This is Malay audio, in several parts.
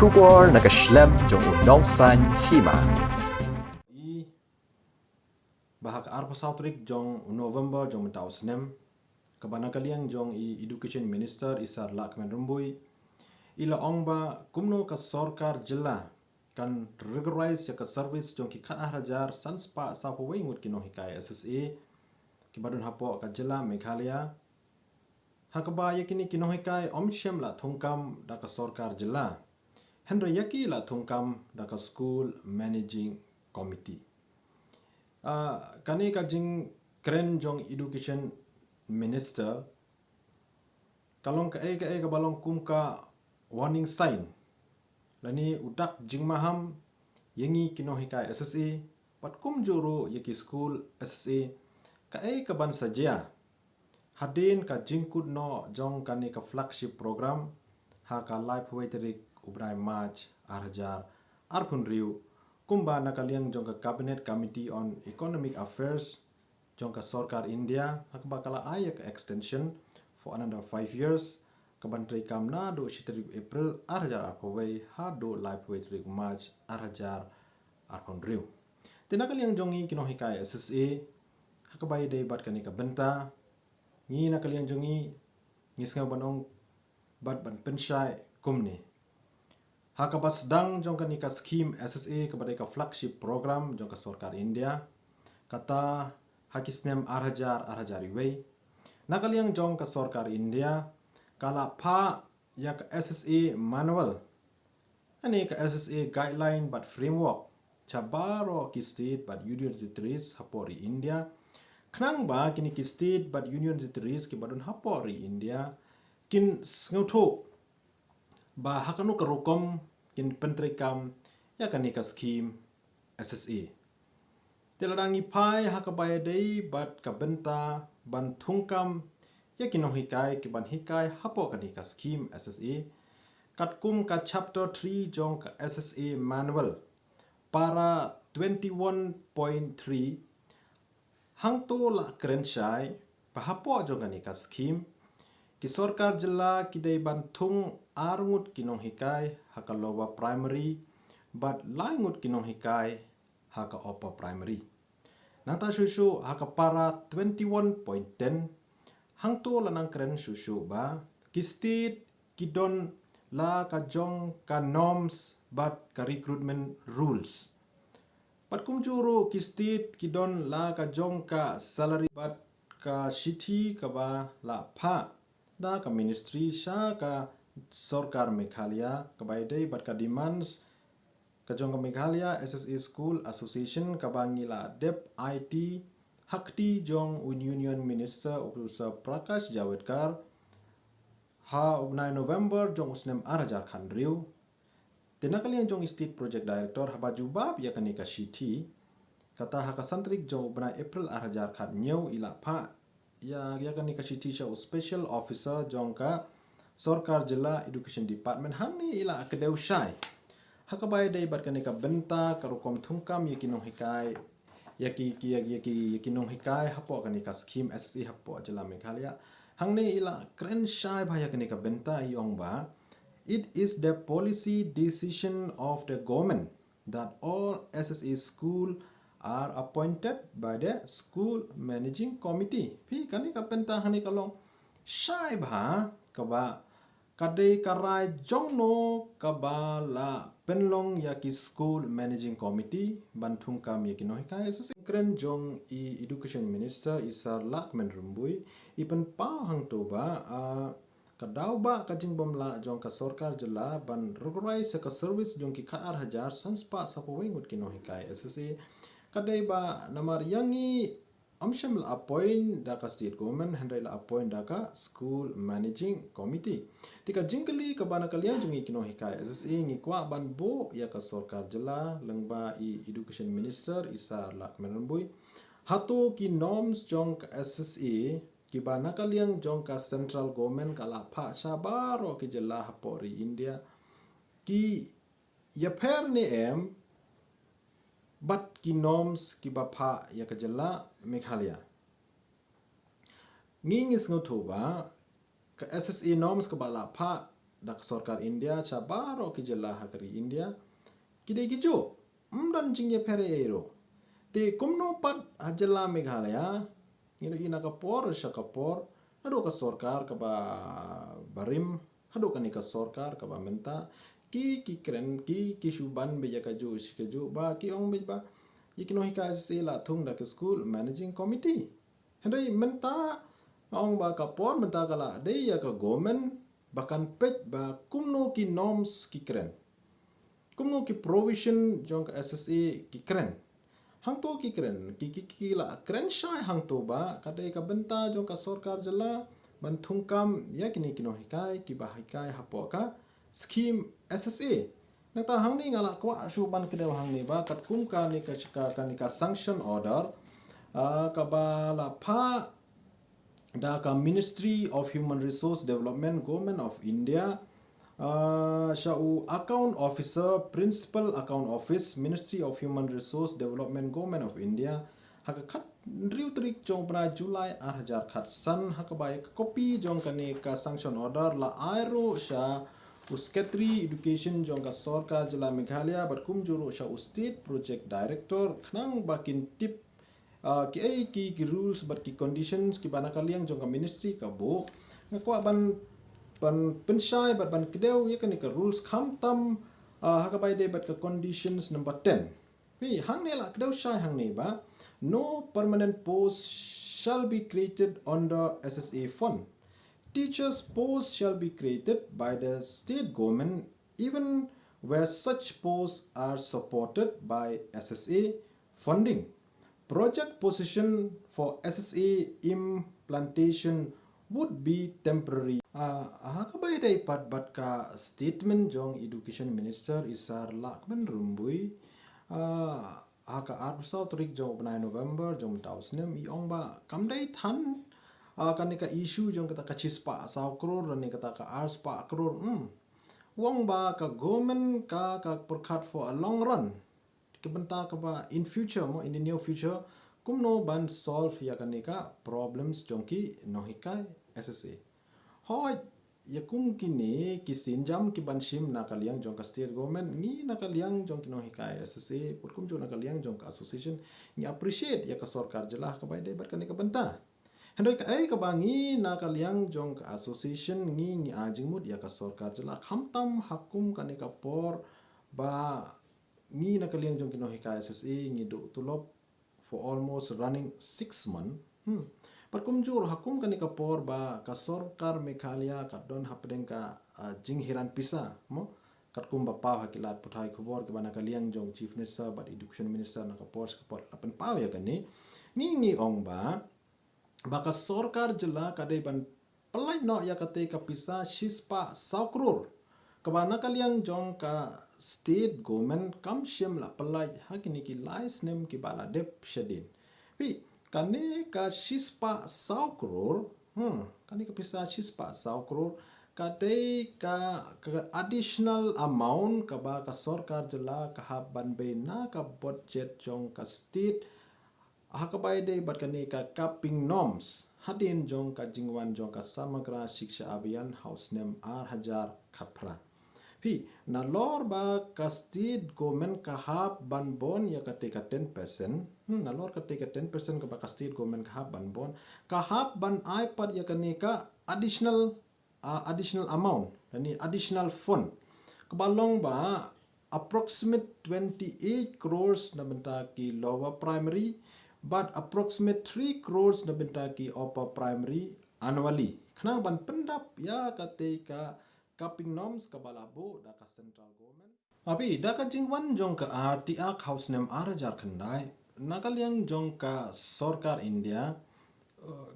Shubor nakaslem jong unongsan hima. I bahak arpo Southrik jong November jong mentau senem kabana kaliang jong i Education Minister Isar Lakman Rumbui ila ongba kumno ka sorkar jela kan regularize ya ka service jong ki khat hajar sanspa sa po wengut kino hikai SSA ki badun hapo ka jela Meghalaya hakaba yakini kino hikai omshem la thungkam da ka sorkar jela Henry Yaki la thungkam da ka school managing committee. Kani ka jing kren jong education minister kalong ka balong kum ka warning sign lani udak jing maham yengi kino hikai SSA pat kum juru yaki school SSA ka ban saja hadin ka jingkud no jong kani ka flagship program ha ka life waiterik ubrai march arhajar arpun riu kumba nakaliang jong ka cabinet committee on economic affairs jong ka sorkar India hakbakala ayak extension for another 5 years kabantri kamna do shitri April arhajar arpawai ha do life waiterik march arhajar arpun riu tinakaliang jong i kino hikai SSA hakabai dei bat kani ka benta ngi nakaliang jong i ngisnga banong bat ban pensyai kumni Hakaba sedang jong ka nika scheme SSA kepada ka flagship program jong ka sorkar India kata hakisnem arhajar iwei nakaliang jong ka sorkar India kala pa ya ka SSA manual ani ka SSA guideline but framework cabaro ki state but union territories hapori India knang ba kini ki state but union territories ki badun hapori India kin ngauto ba hakanu karukom kin pentrikam ya kanika scheme SSA teladangi pai hakabaya dei bat kabenta ban thungkam ya kino hikai ki ban hikai hapo kanika scheme SSA katkum ka chapter 3 jong ka SSA manual para 21.3 hangto la krenshai pahapo jong kanika scheme ki sorkar jela kidai bantung arngut kinong hikai haka lower primary but laingut kinong hikai haka upper primary. Nata susu haka para 21.10 hangto lanang keren susu ba ki state kidon la ka jong ka norms but ka recruitment rules. Pat kumjuru ki state kidon la ka jong ka salary but ka city ka ba la pa da ka ministry sya ka sorkar Meghalaya kabaidai bat ka demands ka jong ka Meghalaya SSA School Association ka bangila dep IT hakti jong union minister Professor Prakash Javadkar ha 9 November jong usnem arhajar khandriu tinakaliang jong state project director habajubab ya kanika city kata haka santrik jong ubna April arhajar khan nyau ila pa ya kani ka city sya special officer jongka sorkar jela education department hamni ila kedeu syai hakabai dei bat kani ka benta karukom thungkam yakinong hikai yakinong hikai hapo kani ka scheme SSA hapo jela Meghalaya hangni ila kren syai bhaya kani ka benta iong ba it is the policy decision of the government that all SSA school are appointed by the school managing committee. Pi kani ka penta hani kalong syai bha kaba kadai karai jongno kaba la penlong yaki school managing committee bantung kam yaki no hikai kren jong i education minister Isar Lakman Rumbui ipen pa hang to ba kadau ba kajing bomla jong ka sorkar jela ban regularize ka service jong ki khat hajar sanspa sapo wengut kino hikai SSA kadai ba namar yangi amsham la appoint da ka state government handai la appoint da ka school managing committee tika jingkali ka bana kalian jungi kino hikai SSA ngi kwa ban bo ya ka sorkar jela lengba i education minister Isar Lakman Rumbui hato ki norms jong ka SSA ki bana kalian jong ka central government kala pha sabaro ki jela hapori India ki ya per ni em bat ki norms ki bapa ya ka jela Meghalaya ngingis ngotoba ka SSA norms ka bala pa dak sorkar India cha baro ki jela hakari India kidai kijo dan jingye pereiro te kumno pat hajela Meghalaya ngino ina kapor sya kapor hado ka sorkar ka ba barim hado ka ni ka sorkar ka ba menta ki kren ki suban be ka jo sikaju ba ki ong be ba ikino hika se la thung da ke school managing committee handai menta ong ba kapor menta kala de ya ka government bahkan pej ba kumno ki norms ki kren kumno ki provision jong ka SSA ki kren hang to ki kren ki la kren shai hang to ba kadai ka benta jong ka sorkar jela ban thungkam ya kini kino hikai ki ba hikai hapo ka scheme SSA nata hang ni ngala kwa shu ban kedau hang ni ba kat kum ka ni ka sanction order ka ba la pha da ka Ministry of Human Resource Development Government of India Shau Account Officer Principal Account Office Ministry of Human Resource Development Government of India haka khat riu trik jong pra July 2000 khat san haka bai copy jong kane ka sanction order la airo sha Secretary Education jong ka sorkar jela Meghalaya batkum juro sha State Project Director khnang bakin tip ki rules but ki conditions ki bana kaliang jong ka ministry ka bo ngakwa ban pensyai ban kedeu ya kan ka rules kham tam haka bai de bat ka conditions number 10 wi hang ne la kedeu syai hang ne ba no permanent post shall be created under SSA fund. Teachers posts shall be created by the state government even where such posts are supported by SSA funding. Project position for SSA implantation would be temporary. Hakabai day pat ka statement jong Education Minister Isar Lakman Rumbui haka arpsau trik jong 9 November jong tausnem iong ba kamdai than kan ka issue jong kata ka chispa saw crore ni kata ka ars pa crore wong ba ka government ka perkat for a long run kebenta ka ba in future mo in the near future kumno ban solve ya kan ka problems jong ki nohikai SSA hoi ya kum kini kisinjam ki banshim na kaliang jong ka state government ni na kaliang jong kino hikai SSA put kum jong na kaliang jong ka association ni appreciate ya ka sorkar jelah ka bai dai bat kan ka benta hendai ka ai ka bangi na kaliang jong ka association ni ajingmut ya ka sorkar jelah khamtam hakum kan ka por ba ni na kaliang jong kino hikai SSA ni do tulop for almost running 6 months Perkumjur hakum kan ka por ba ka sorkar Meghalaya ka don hapdeng ka jinghiran pisa mo kat kum ba paw hakilat puthai khobor ke bana kaliang jong chief minister but education minister na ka por apan paw ya kan ni ong ba ka sorkar jela ka dei ban pelai no ya ka te ka pisa shispa saukrur ka bana kaliang jong ka state government kam shem la pelai hakini ki lais nem ki bala dep shadin pi kani ka shispa saukrur kani ka pisa shispa saukrur kadai ka additional amount ka ba ka sorkar jela ka haban be na ka budget jong ka state hakabai dei bat kani ka capping norms hadin jong ka jingwan jong ka samagra shiksha abhiyan house name R1000 khapra Pi, na lor ba ka state government ka hap ban bon ya ka take 10%. Na lor ka take 10% ka ba ka state government ka hap ban bon. Ka hap ban iPad ya ka ni ka additional amount. Yani additional fund. Kabalong ba approximate 28 crores na benta ki lower primary but approximate 3 crores na benta ki upper primary annually. Kana ban pendap ya ka take ka capping norms ka balabo da ka central government abi da ka jingwan jong ka RTA house name arajar khandai nakaliang jong ka sorkar India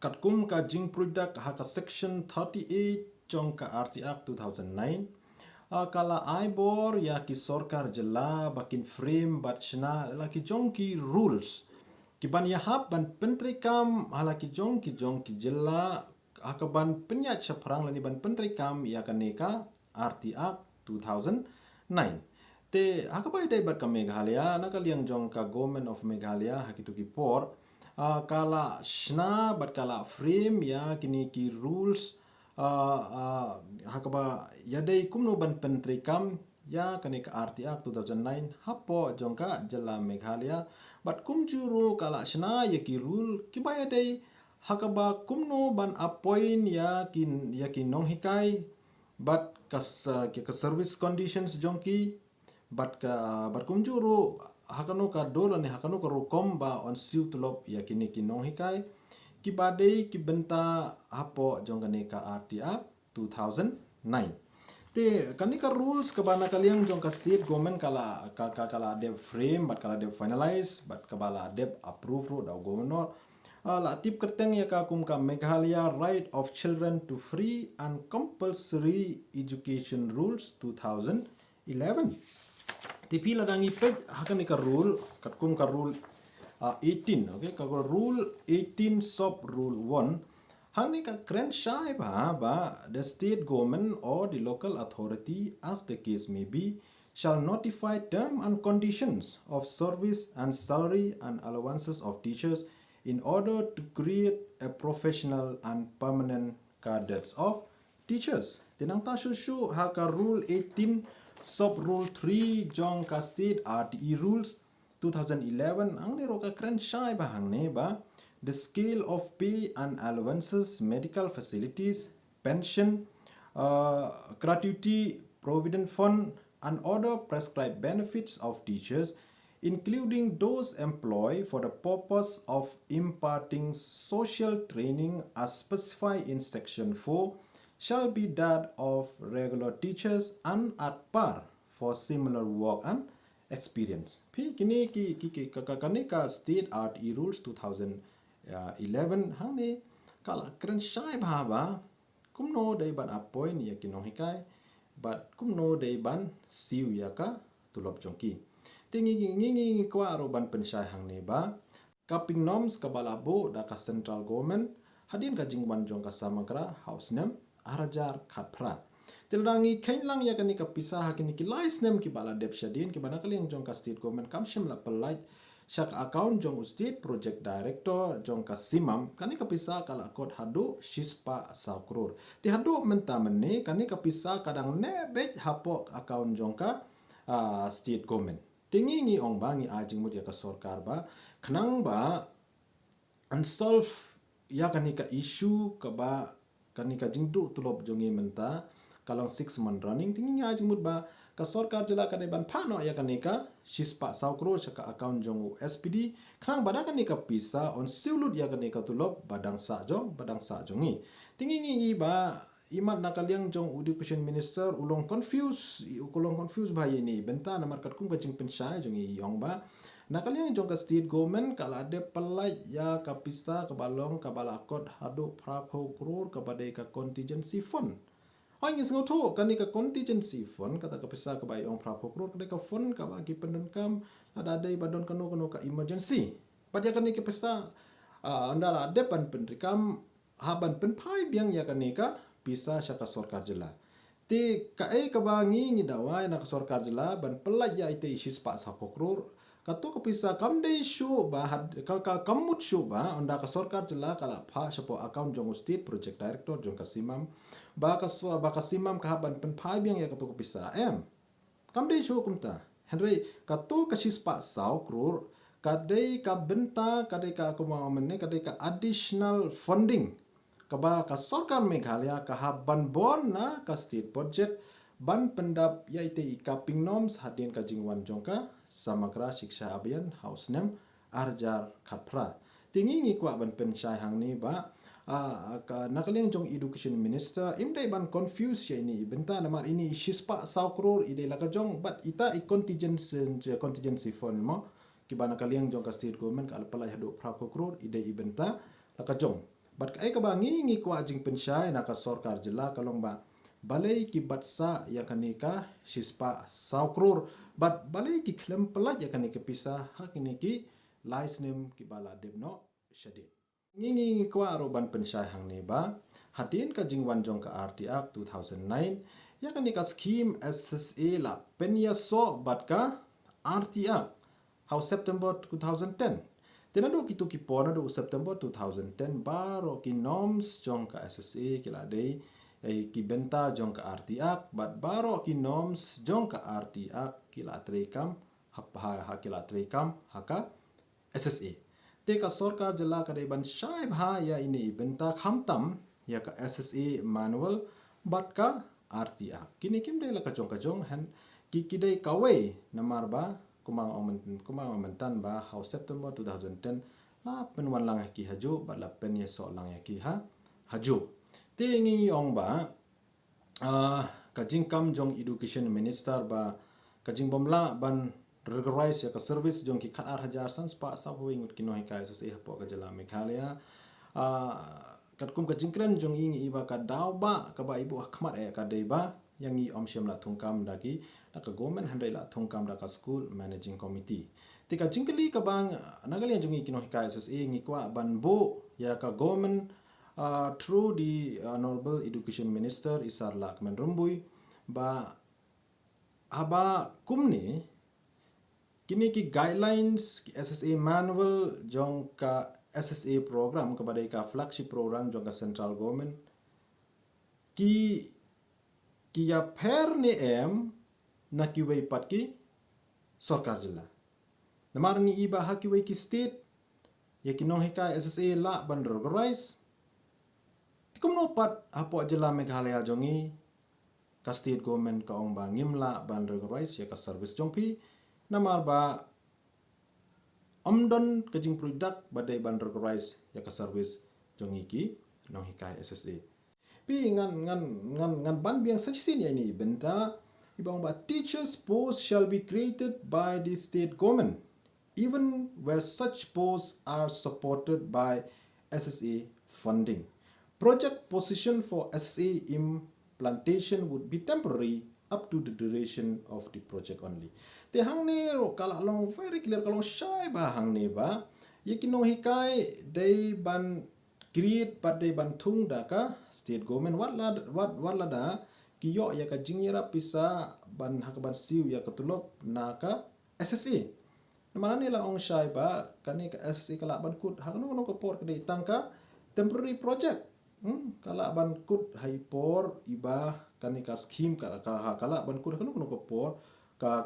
katkum ka jing product ha ka section 38 jong ka RTA 2009 kala aibor ya ki sorkar jela bakin frame batchna laki jong ki rules ki ban ya hab ban pentrikam halaki jong ki jela akaban penyat perang lani ban pentri kam ya kaneka RTA 2009 te hakabai dai bat ka Meghalaya nakaliang jong ka government of Meghalaya hakitu ki por kala shna bat kala frame ya kini ki rules hakaba yadai kumno ban Penteri Kam ya kanika RTA 2009 hapo jongka jela Meghalaya bat kumjuru kala shna yaki rule kibaya dai hakaba kumno ban appoint ya kin nong hikai but ka service conditions jongki but kumjuru hakano ka dola ni hakano ka rukom ba on siu tulop ya kini kinong hikai kibadei kibenta hapo jongkane ka RTA 2009 te kanika rules kabana kaliang jongka state government kala de frame but kala de finalize but kabala de approve ro da governor la tip kerteng ya ka kum ka Meghalaya Right of Children to Free and Compulsory Education Rules 2011 tipi ladangi pej hakanika rule katkum ka rule 18 okay ka rule 18 sub rule 1 hangni ka kren shai ba the state government or the local authority as the case may be shall notify term and conditions of service and salary and allowances of teachers in order to create a professional and permanent cadres of teachers tinang ta shushu ha ka rule 18 sub rule 3 jong ka state RTE rules 2011 ang ni roka kren shai ba hang ne ba the scale of pay and allowances, medical facilities, pension, gratuity, provident fund, and other prescribed benefits of teachers, including those employed for the purpose of imparting social training as specified in Section 4, shall be that of regular teachers and at par for similar work and experience. Pi kini ki ka state RTE rules 2011 hani kala kren shai bhaba kumno dai ban appoint ya kinong hikai but kumno dai ban siu ya ka tulop jongki tingi kwa ro ban penshai hang ne ba kaping norms ka balabo da ka central government hadin ka jingban jong ka samagra house nem arajar khapra tilrangi khainlang ya kani ka pisa hakini ki lies nem ki bala dep shadin ki bana kali jong ka state government kamshim la pelai Shak account jong state project director jong ka simam kani kapisa kala kod hado shispa saukrur ti hado menta menne kani kapisa kadang nebet hapo account jong ka state government tingi ngi ong bangi ajing mud ya ka sarkar ba khnang ba unsolve ya kani ka issue ka ba kani ka jingdu tulop jongi menta kalong 6 month running tingi ngi ajing mud ba ka sarkar jela kani ban phano ya kani ka shispa saukro chaka account jong SPD khnang bada kani ka pisa on siulut ya kani ka tulop badang sa jongi tingi ngi ba imat nakaliang jong education minister ulong confuse ba ini benta na markat kum kajing pensai jong i yong ba nakaliang jong ka state government kala de pelai ya ka pisa ka balong ka balakot hadu prapo krore ka badai ka contingency fund Ang isang to kani ka contingency fund kata ka pisa ka bai ong prapo krore ka fund ka bagi pendenkam ada dai badon kano ka emergency padya kani ka pisa andala depan pendekam haban penpai biang ya kani ka pisa syaka sarkar jela ti ka ka bangi ngidawai na ka sarkar jela ban pelai ya ite isis pak sapo krore kato ka pisa kamdei shu ba ka kamut shu ba onda ka sarkar jela kala pha sapo account jong state project director jong ka simam ba ka simam ka haban penpai biang ya kato ka pisa kamdei shu kumta henry kato ka shispa sau krore kadai ka benta kadai ka kumamene kadai ka additional funding kaba ka sarkar Meghalaya ka haban bon na ka state budget ban pendap ya ite kaping norms hadin ka jingwan jongka samagra shiksha abhiyan house nem arjar khapra tingi ngi kwa ban penshai hang ni ba ka nakaling jong education minister imdai ban confuse ya ini benta nama ini shispa saukror ide laka jong but ita contingency fund mo kibana kaliang jong ka state government ka alpala hado prapo krore ide ibenta laka jong but ay ka ba ngi kwa jing penshai na ka sarkar jela kalong ba balai ki batsa ya kanika shispa saukror but balai ki klem pala ya kanika pisa hakini ki lies name ki bala debno shade ngi kwa roban penshai hang ne ba hadin ka jingwan jong ka RT Act 2009 ya kanika scheme SSA la penya so but ka RT Act how September 2010 Tenado kitu kipona do September 2010 baro ki norms jong ka SSA kila day ki benta jong ka artiak bat baro ki norms jong ka artiak kila trekam ha kila trekam haka SSA te ka sorkar jela ka ban shai bha ya ini benta khamtam ya ka SSA manual bat ka artiak kini kim dai la ka jong han ki kidai kawai namar ba kumang mentan ba how September 2010 la penwan lang ki haju bat la pen ye so lang ki ha haju te ngi ong ba ka jingkam jong education minister ba ka jingbomla ban regularize ya ka service jong ki khat ar hajar san spa sa wing kino hikai sa po ka jala Meghalaya kat kum ka jingkran jong ingi iba ka daw ba ka ba ibu khmat ka dei ba yang i om syam la thungkam dagi ka government handai la thungkam da ka school managing committee tika jingkali ka bang nagali jong i kino hikai sa ngi kwa ban bo ya ka government through the honorable education minister Isar Lakman Rumbui ba aba kumni kini ki guidelines ki SSA manual jong ka SSA program kepada ka flagship program jong ka central government ki ya per ni na ki wei pat ki sarkar jila namar ni iba ha ki wei ki state ya ki nong hika SSA la ban organize tikum no pat apo jila Meghalaya jongi ka state government ka ong ba ngimla ban organize ya ka service jong pi namar ba omdon kajing product badai ban organize ya ka service jong iki nong hika SSA pi ngan ban biang sajisin ya ini benda ibang ba teachers posts shall be created by the state government even where such posts are supported by SSA funding. Project position for SSA implantation would be temporary up to the duration of the project only. Te hang ne ro kala long very clear kalong shy ba hang ne ba yakinong hikai dai ban create pat dai ban thung da ka state government wat la da kiyo ya ka jingira pisa ban hak ban siu ya ka tulop na ka SSA. Namana ni la ong shy ba kani ka SSA kala ban kut hak no ko por ka dai tangka temporary project. Kala ban kut haipor iba kani ka scheme kala ban kut kanu ko por ka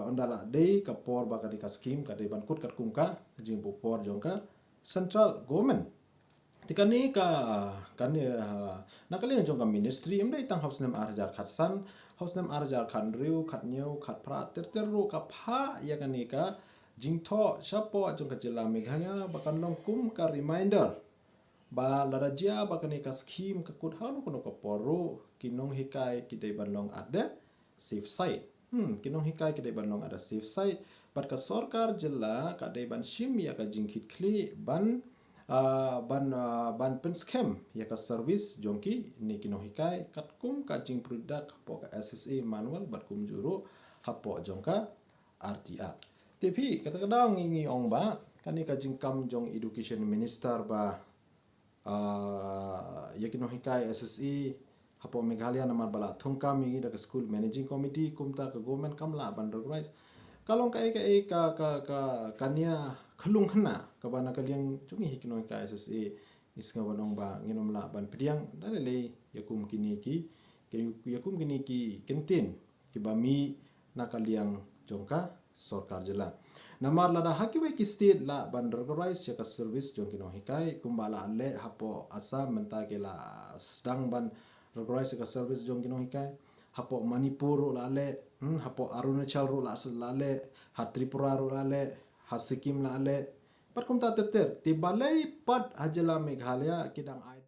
ondala dei ka por ba kani ka scheme ka dei ban kut kat kum ka jing por jong ka central government tikani ka kani nakali jong ka ministry imdai tang house nem arjar khatsan house nem arjar khanriu khatnyau khatpra terteru ka pha ya kani ka jingtho sapo jong ka jila Meghalaya bakan long kum ka reminder ba larajia bakani ka scheme ka kut hanu kono ka poro kinong hikai kidai banlong ada safe site kinong hikai kidai banlong ada safe site bat ka sarkar jilla ka dai ban shim ya ka jingkit kli ban pen scam ya ka service jongki ni kinong hikai kat kum ka jing product po ka SSA manual bat kum juro hapo jongka RTA tapi kata-kata ngi ong ba kani ka jingkam jong education minister ba yakin hikai SSA hapo Meghalaya namar bala thungkam ingi da school managing committee kumta ka government kamla ban organize kalong ka kania khlung khna ka bana kaliang chungi hikino ka SSA isnga banong ba nginom la ban pidiang dalele yakum kini ki kentin ki bami nakaliang jongka sarkar jela namar lada hakiwe ki state la ban organize ya ka service jong kino hikai kumbala le hapo Assam menta ke la sedang ban organize ka service jong kino hikai hapo Manipur la le hapo Arunachal ro la le ha Tripura ro la le ha Sikkim la le pat kumta terter ti balai pat hajala Meghalaya kidang ai